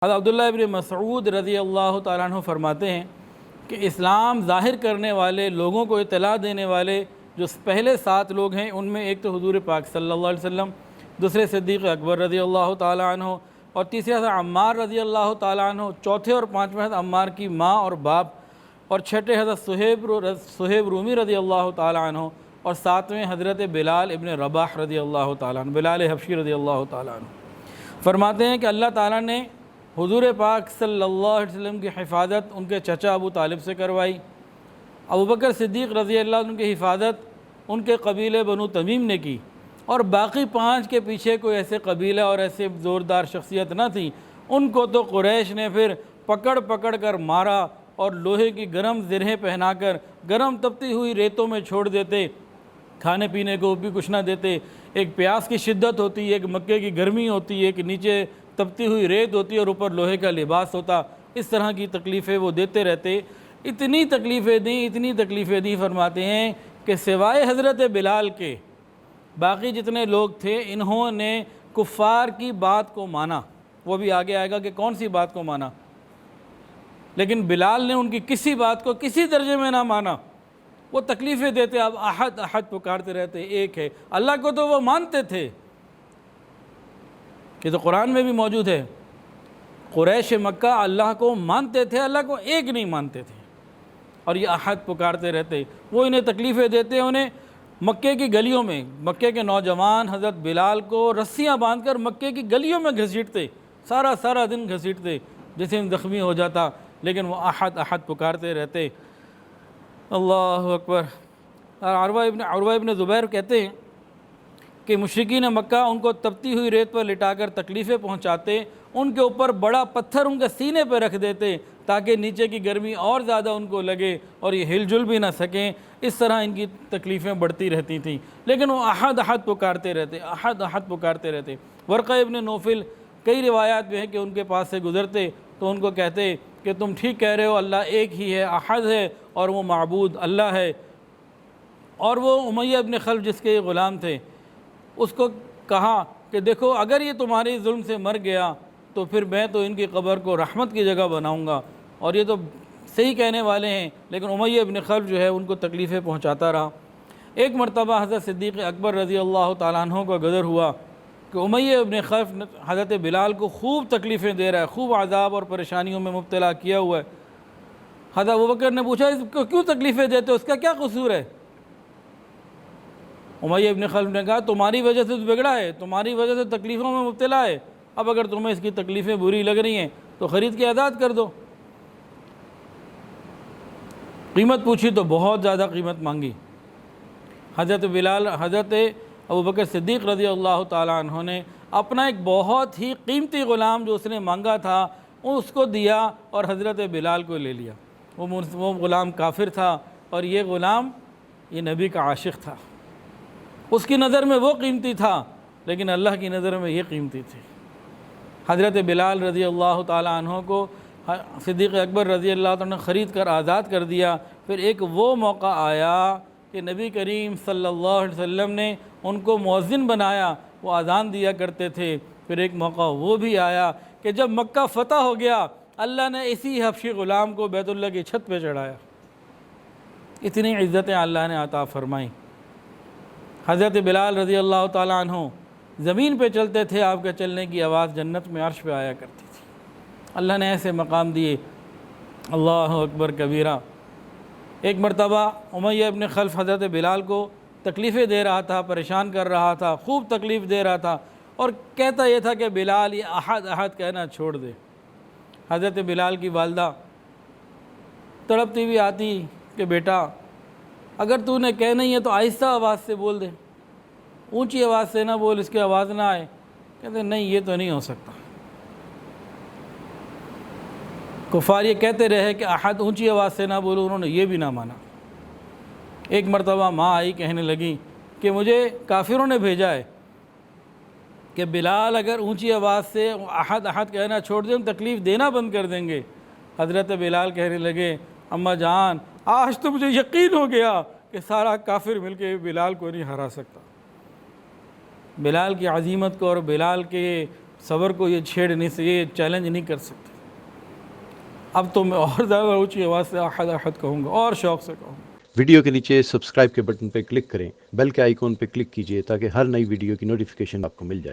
حضرت عبداللہ ابن مسعود رضی اللہ تعالیٰ عنہ فرماتے ہیں کہ اسلام ظاہر کرنے والے لوگوں کو اطلاع دینے والے جو پہلے 7 لوگ ہیں، ان میں ایک تو حضور پاک صلی اللہ علیہ وسلم، دوسرے صدیق اکبر رضی اللہ تعالیٰ عنہ، اور تیسرے حضرت عمار رضی اللہ تعالیٰ عنہ، چوتھے اور پانچویں حضرت عمار کی ماں اور باپ، اور چھٹے حضرت صہیب رومی رضی اللہ تعالیٰ عنہ، اور ساتویں حضرت بلال ابن رباح رضی اللہ تعالیٰ عنہ، بلال حبشی رضی اللہ تعالیٰ عنہ۔ فرماتے ہیں کہ اللہ تعالیٰ نے حضور پاک صلی اللہ علیہ وسلم کی حفاظت ان کے چچا ابو طالب سے کروائی، ابوبکر صدیق رضی اللہ عنہ کی حفاظت ان کے قبیلے بنو تمیم نے کی، اور باقی 5 کے پیچھے کوئی ایسے قبیلہ اور ایسے زوردار شخصیت نہ تھی، ان کو تو قریش نے پھر پکڑ کر مارا اور لوہے کی گرم زرہیں پہنا کر گرم تپتی ہوئی ریتوں میں چھوڑ دیتے، کھانے پینے کو بھی کچھ نہ دیتے۔ ایک پیاس کی شدت ہوتی ہے، ایک مکے کی گرمی ہوتی ہے، ایک نیچے تپتی ہوئی ریت ہوتی ہے اور اوپر لوہے کا لباس ہوتا، اس طرح کی تکلیفیں وہ دیتے رہتے۔ اتنی تکلیفیں دیں فرماتے ہیں کہ سوائے حضرت بلال کے باقی جتنے لوگ تھے، انہوں نے کفار کی بات کو مانا۔ وہ بھی آگے آئے گا کہ کون سی بات کو مانا، لیکن بلال نے ان کی کسی بات کو کسی درجے میں نہ مانا۔ وہ تکلیفیں دیتے، اب احد احد پکارتے رہتے، ایک ہے اللہ کو تو وہ مانتے تھے، کہ تو قرآن میں بھی موجود ہے، قریش مکہ اللہ کو مانتے تھے، اللہ کو ایک نہیں مانتے تھے، اور یہ احد پکارتے رہتے۔ وہ انہیں تکلیفیں دیتے، انہیں مکے کی گلیوں میں، مکے کے نوجوان حضرت بلال کو رسیاں باندھ کر مکے کی گلیوں میں گھسیٹتے، سارا دن گھسیٹتے، جسم زخمی ہو جاتا، لیکن وہ احد احد پکارتے رہتے۔ اللہ اکبر۔ عروہ ابن زبیر کہتے ہیں کہ مشرکین مکہ ان کو تپتی ہوئی ریت پر لٹا کر تکلیفیں پہنچاتے، ان کے اوپر بڑا پتھر ان کے سینے پہ رکھ دیتے تاکہ نیچے کی گرمی اور زیادہ ان کو لگے اور یہ ہل جل بھی نہ سکیں۔ اس طرح ان کی تکلیفیں بڑھتی رہتی تھیں، لیکن وہ احد احد پکارتے رہتے۔ ورقہ ابن نوفل کئی روایات میں ہے کہ ان کے پاس سے گزرتے تو ان کو کہتے کہ تم ٹھیک کہہ رہے ہو، اللہ ایک ہی ہے، احد ہے، اور وہ معبود اللہ ہے۔ اور وہ امیہ ابن خلف جس کے غلام تھے، اس کو کہا کہ دیکھو اگر یہ تمہاری ظلم سے مر گیا تو پھر میں تو ان کی قبر کو رحمت کی جگہ بناؤں گا، اور یہ تو صحیح کہنے والے ہیں، لیکن امیہ ابن خلف جو ہے ان کو تکلیفیں پہنچاتا رہا۔ ایک مرتبہ حضرت صدیق اکبر رضی اللہ تعالیٰ عنہ کو گزر ہوا کہ امیہ ابن خلف حضرت بلال کو خوب تکلیفیں دے رہا ہے، خوب عذاب اور پریشانیوں میں مبتلا کیا ہوا ہے۔ حضرت ابوبکر نے پوچھا اس کو کیوں تکلیفیں دیتے ہو، اس کا کیا قصور ہے؟ امیہ ابن خلف نے کہا تمہاری وجہ سے تو بگڑا ہے، تمہاری وجہ سے تکلیفوں میں مبتلا ہے، اب اگر تمہیں اس کی تکلیفیں بری لگ رہی ہیں تو خرید کے آزاد کر دو۔ قیمت پوچھی تو بہت زیادہ قیمت مانگی۔ حضرت ابوبکر صدیق رضی اللہ تعالیٰ عنہ نے اپنا ایک بہت ہی قیمتی غلام جو اس نے مانگا تھا اس کو دیا اور حضرت بلال کو لے لیا۔ وہ غلام کافر تھا اور یہ غلام یہ نبی کا عاشق تھا، اس کی نظر میں وہ قیمتی تھا لیکن اللہ کی نظر میں یہ قیمتی تھی۔ حضرت بلال رضی اللہ تعالیٰ عنہ کو صدیق اکبر رضی اللہ تعالیٰ نے خرید کر آزاد کر دیا۔ پھر ایک وہ موقع آیا کہ نبی کریم صلی اللہ علیہ وسلم نے ان کو مؤذن بنایا، وہ اذان دیا کرتے تھے۔ پھر ایک موقع وہ بھی آیا کہ جب مکہ فتح ہو گیا، اللہ نے اسی حبشی غلام کو بیت اللہ کی چھت پہ چڑھایا۔ اتنی عزتیں اللہ نے عطا فرمائیں۔ حضرت بلال رضی اللہ تعالیٰ عنہ زمین پہ چلتے تھے، آپ کے چلنے کی آواز جنت میں عرش پہ آیا کرتی تھی۔ اللہ نے ایسے مقام دیے، اللہ اکبر کبیرہ۔ ایک مرتبہ امیہ ابن خلف حضرت بلال کو تکلیفیں دے رہا تھا، پریشان کر رہا تھا، خوب تکلیف دے رہا تھا، اور کہتا یہ تھا کہ بلال یہ احد احد کہنا چھوڑ دے۔ حضرت بلال کی والدہ تڑپتی ہوئی آتی کہ بیٹا اگر تو نے کہنا ہی ہے تو آہستہ آواز سے بول دے، اونچی آواز سے نہ بول، اس کی آواز نہ آئے۔ کہتے نہیں یہ تو نہیں ہو سکتا۔ کفار یہ کہتے رہے کہ احد اونچی آواز سے نہ بولو، انہوں نے یہ بھی نہ مانا۔ ایک مرتبہ ماں آئی کہنے لگی کہ مجھے کافروں نے بھیجا ہے کہ بلال اگر اونچی آواز سے احد احد کہنا چھوڑ دیں، تکلیف دینا بند کر دیں گے۔ حضرت بلال کہنے لگے اماں جان آج تو مجھے یقین ہو گیا کہ سارا کافر مل کے بلال کو نہیں ہرا سکتا۔ بلال کی عظیمت کو اور بلال کے صبر کو یہ چھیڑ نہیں سکتے، یہ چیلنج نہیں کر سکتے۔ اب تو میں اور زیادہ اونچی آواز سے احد احد کہوں گا اور شوق سے کہوں گا۔ ویڈیو کے نیچے سبسکرائب کے بٹن پہ کلک کریں، بیل کے آئیکن پہ کلک کیجئے تاکہ ہر نئی ویڈیو کی نوٹیفیکیشن آپ کو مل جائے۔